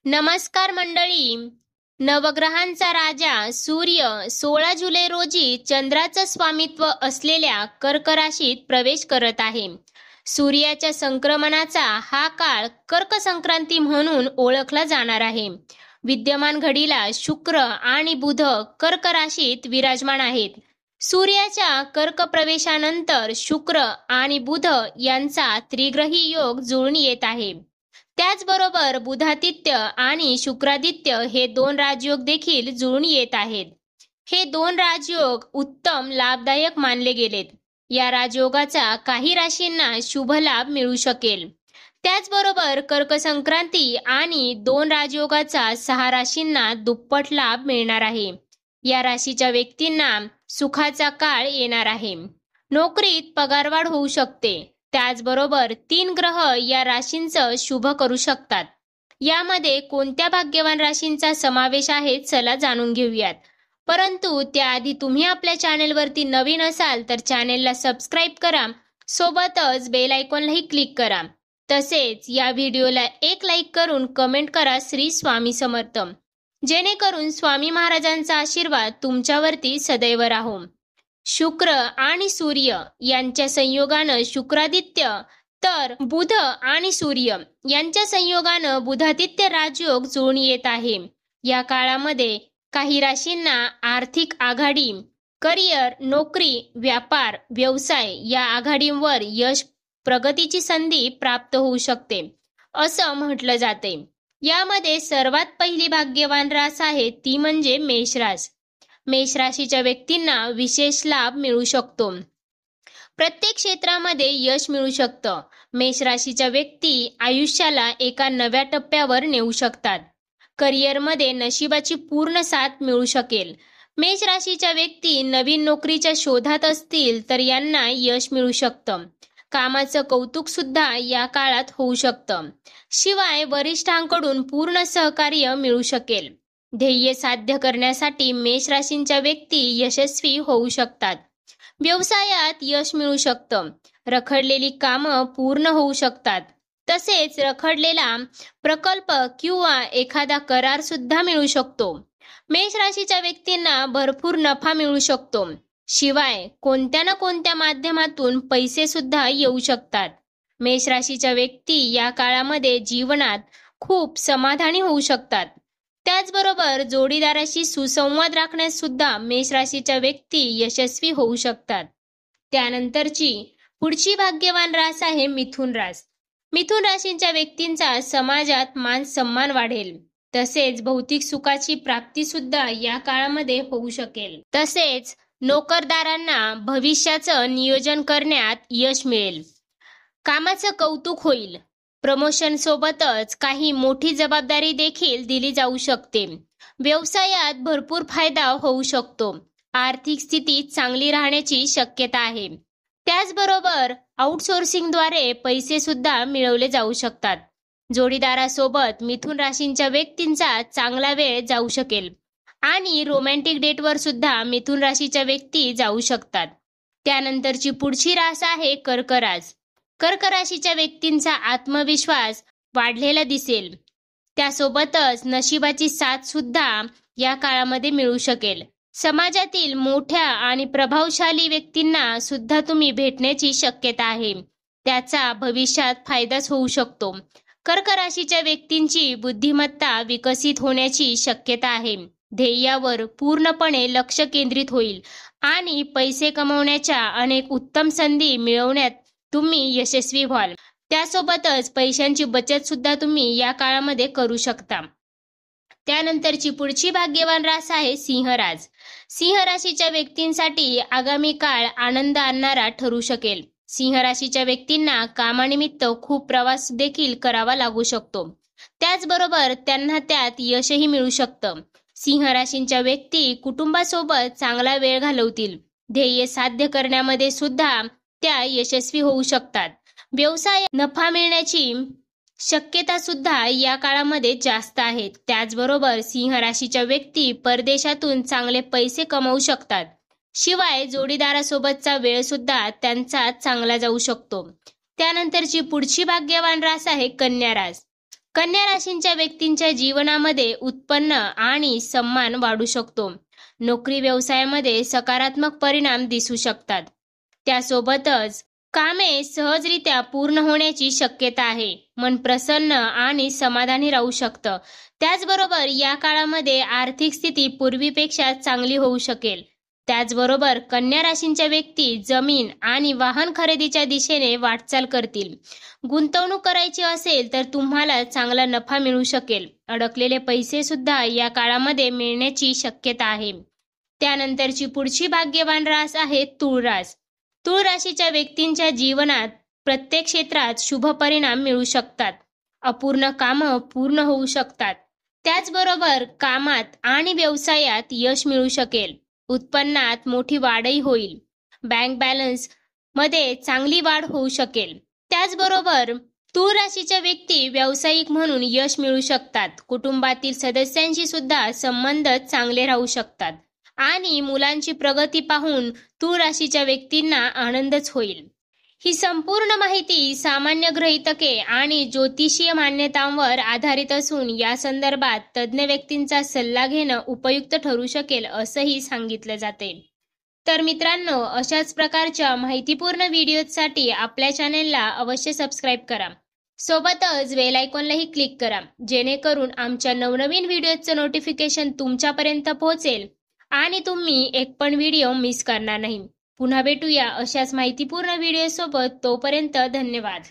नमस्कार मंडळी. नवग्रहांचा राजा सूर्य 16 जुलै रोजी चंद्राचं स्वामित्व असलेल्या कर्क राशीत प्रवेश करत आहे. सूर्याच्या संक्रमणाचा हा काळ कर्क संक्रांती म्हणून ओळखला जाणार आहे. विद्यमान घडीला शुक्र आणि बुध कर्क राशीत विराजमान आहेत. सूर्याच्या कर्क प्रवेशानंतर शुक्र आणि बुध यांचा त्रिग्रही योग जुळून येत आहे. त्याचबरोबर बुधादित्य आणि शुक्रादित्य हे दोन राजयोग देखील जुळून येत आहेत. हे दोन राजयोग उत्तम लाभदायक मानले गेलेत. या राजयोगाचा काही राशींना शुभ लाभ मिळू शकेल. त्याचबरोबर कर्क संक्रांती आणि दोन राजयोगाचा 6 राशींना दुप्पट लाभ मिळणार आहे. या राशीच्या व्यक्तींना सुखाचा काळ येणार आहे. नोकरीत पगारवाढ होऊ शकते. त्याचबरोबर 3 ग्रह या राशींचं शुभ करू शकतात. यामध्ये कोणत्या भाग्यवान राशींचा समावेश आहे चला जाणून घेऊयात. परंतु त्याआधी तुम्ही आपल्या चॅनेलवरती नवीन असाल तर चॅनेलला सबस्क्राईब करा, सोबतच बेल आयकॉनलाही क्लिक करा. तसेच या व्हिडिओला एक लाईक करून कमेंट करा श्री स्वामी समर्थ, जेणेकरून स्वामी महाराजांचा आशीर्वाद तुमच्यावरती सदैव राहो. शुक्र आणि सूर्य यांच्या संयोगानं शुक्रादित्य तर बुध आणि सूर्य यांच्या संयोगानं बुधादित्य राजयोग जुळून येत आहे. या काळामध्ये काही राशींना आर्थिक आघाडी, करिअर, नोकरी, व्यापार, व्यवसाय या आघाडींवर यश, प्रगतीची संधी प्राप्त होऊ शकते असं म्हटलं जाते. यामध्ये सर्वात पहिली भाग्यवान रास आहे ती म्हणजे मेष रास. मेष राशीच्या व्यक्तींना विशेष लाभ मिळू शकतो. प्रत्येक क्षेत्रामध्ये यश मिळू शकतं. मेष राशीच्या व्यक्ती आयुष्याला एका नव्या टप्प्यावर नेऊ शकतात. करिअरमध्ये नशिबाची पूर्ण साथ मिळू शकेल. मेष राशीच्या व्यक्ती नवीन नोकरीच्या शोधात असतील तर यांना यश मिळू शकतं. कामाचं कौतुक सुद्धा या काळात होऊ शकतं. शिवाय वरिष्ठांकडून पूर्ण सहकार्य मिळू शकेल. ध्येय साध्य करण्यासाठी मेष राशींच्या व्यक्ती यशस्वी होऊ शकतात. व्यवसायात यश मिळू शकतं. रखडलेली कामं पूर्ण होऊ शकतात. तसेच रखडलेला प्रकल्प किंवा एखादा करार सुद्धा मिळू शकतो. मेष राशीच्या व्यक्तींना भरपूर नफा मिळू शकतो. शिवाय कोणत्या ना कोणत्या माध्यमातून पैसे सुद्धा येऊ शकतात. मेष राशीच्या व्यक्ती या काळामध्ये जीवनात खूप समाधानी होऊ शकतात. त्याचबरोबर जोडीदाराशी सुसंवाद राखण्यास सुद्धा मेष राशीच्या व्यक्ती यशस्वी होऊ शकतात. त्यानंतरची पुढची भाग्यवान रास आहे मिथुन रास. मिथुन राशींच्या व्यक्तींचा समाजात मान सन्मान वाढेल. तसेच भौतिक सुखाची प्राप्ती सुद्धा या काळामध्ये होऊ शकेल. तसेच नोकरदारांना भविष्याचं नियोजन करण्यात यश मिळेल. कामाचं कौतुक होईल. प्रमोशन सोबतच काही मोठी जबाबदारी देखील दिली जाऊ शकते. व्यवसायात भरपूर फायदा होऊ शकतो. आर्थिक स्थिती चांगली राहण्याची शक्यता आहे. त्याचबरोबर आउटसोर्सिंगद्वारे पैसे सुद्धा मिळवले जाऊ शकतात. जोडीदारासोबत मिथुन राशींच्या व्यक्तींचा चांगला वेळ जाऊ शकेल आणि रोमॅन्टिक डेटवर सुद्धा मिथुन राशीच्या व्यक्ती जाऊ शकतात. त्यानंतरची पुढची रास आहे कर्क रास. कर्क राशीच्या व्यक्तींचा आत्मविश्वास वाढलेला दिसेल. त्यासोबतच नशिबाची साथ सुद्धा या काळामध्ये मिळू शकेल. समाजातील मोठ्या आणि प्रभावशाली व्यक्तींना सुद्धा तुम्ही भेटण्याची शक्यता आहे. त्याचा भविष्यात फायदाच होऊ शकतो. कर्क राशीच्या व्यक्तींची बुद्धिमत्ता विकसित होण्याची शक्यता आहे. ध्येयावर पूर्णपणे लक्ष केंद्रित होईल आणि पैसे कमवण्याच्या अनेक उत्तम संधी मिळवण्यात तुम्ही यशस्वी व्हाल. त्यासोबतच पैशांची बचत सुद्धा तुम्ही या काळामध्ये करू शकता. त्यानंतरची पुढची भाग्यवान रास आहे सिंह रास. सिंह राशीच्या व्यक्तींसाठी आगामी काळ आनंद आणणारा ठरू शकेल. सिंह राशीच्या व्यक्तींना कामानिमित्त खूप प्रवास देखील करावा लागू शकतो. त्याचबरोबर त्यांना त्यात यशही मिळू शकतं. सिंह राशींच्या व्यक्ती कुटुंबासोबत चांगला वेळ घालवतील. ध्येय साध्य करण्यामध्ये सुद्धा त्या यशस्वी होऊ शकतात. व्यवसाय नफा मिळण्याची शक्यता सुद्धा या काळामध्ये जास्त आहे. त्याचबरोबर सिंह राशीच्या व्यक्ती परदेशातून चांगले पैसे कमवू शकतात. शिवाय जोडीदारासोबतचा वेळ सुद्धा त्यांचा चांगला जाऊ शकतो. त्यानंतरची पुढची भाग्यवान रास आहे कन्या रास. कन्या राशींच्या व्यक्तींच्या जीवनामध्ये उत्पन्न आणि सन्मान वाढू शकतो. नोकरी व्यवसायामध्ये सकारात्मक परिणाम दिसू शकतात. त्यासोबतच कामे सहजरित्या पूर्ण होण्याची शक्यता आहे. मन प्रसन्न आणि समाधानी राहू शकतं. त्याचबरोबर या काळामध्ये आर्थिक स्थिती पूर्वीपेक्षा चांगली होऊ शकेल. त्याचबरोबर कन्या राशींच्या व्यक्ती जमीन आणि वाहन खरेदीच्या दिशेने वाटचाल करतील. गुंतवणूक करायची असेल तर तुम्हाला चांगला नफा मिळू शकेल. अडकलेले पैसे सुद्धा या काळामध्ये मिळण्याची शक्यता आहे. त्यानंतरची पुढची भाग्यवान रास आहे तुळ रास. तुळ राशीच्या व्यक्तींच्या जीवनात प्रत्येक क्षेत्रात शुभ परिणाम मिळू शकतात. अपूर्ण कामं पूर्ण होऊ शकतात. त्याचबरोबर कामात आणि व्यवसायात यश मिळू शकेल. उत्पन्नात मोठी वाढही होईल. बँक बॅलन्स मध्ये चांगली वाढ होऊ शकेल. त्याचबरोबर तुळ राशीच्या व्यक्ती व्यावसायिक म्हणून यश मिळवू शकतात. कुटुंबातील सदस्यांशी सुद्धा संबंध चांगले राहू शकतात आणि मुलांची प्रगती पाहून तुळ राशीच्या व्यक्तींना आनंदच होईल. ही संपूर्ण माहिती सामान्य गृहीतके आणि ज्योतिषीय मान्यतांवर आधारित असून या संदर्भात तज्ज्ञ व्यक्तींचा सल्ला घेणं उपयुक्त ठरू शकेल असंही सांगितलं जाते. तर मित्रांनो, अशाच प्रकारच्या माहितीपूर्ण व्हिडिओसाठी आपल्या चॅनेलला अवश्य सबस्क्राईब करा. सोबतच बेल आयकॉनलाही क्लिक करा, जेणेकरून आमच्या नवनवीन व्हिडिओचं नोटिफिकेशन तुमच्यापर्यंत पोहोचेल आणि तुम्ही एक पण व्हिडिओ मिस करणार नाही. पुन्हा भेटूया अशाच माहितीपूर्ण व्हिडिओसोबत. तोपर्यंत धन्यवाद.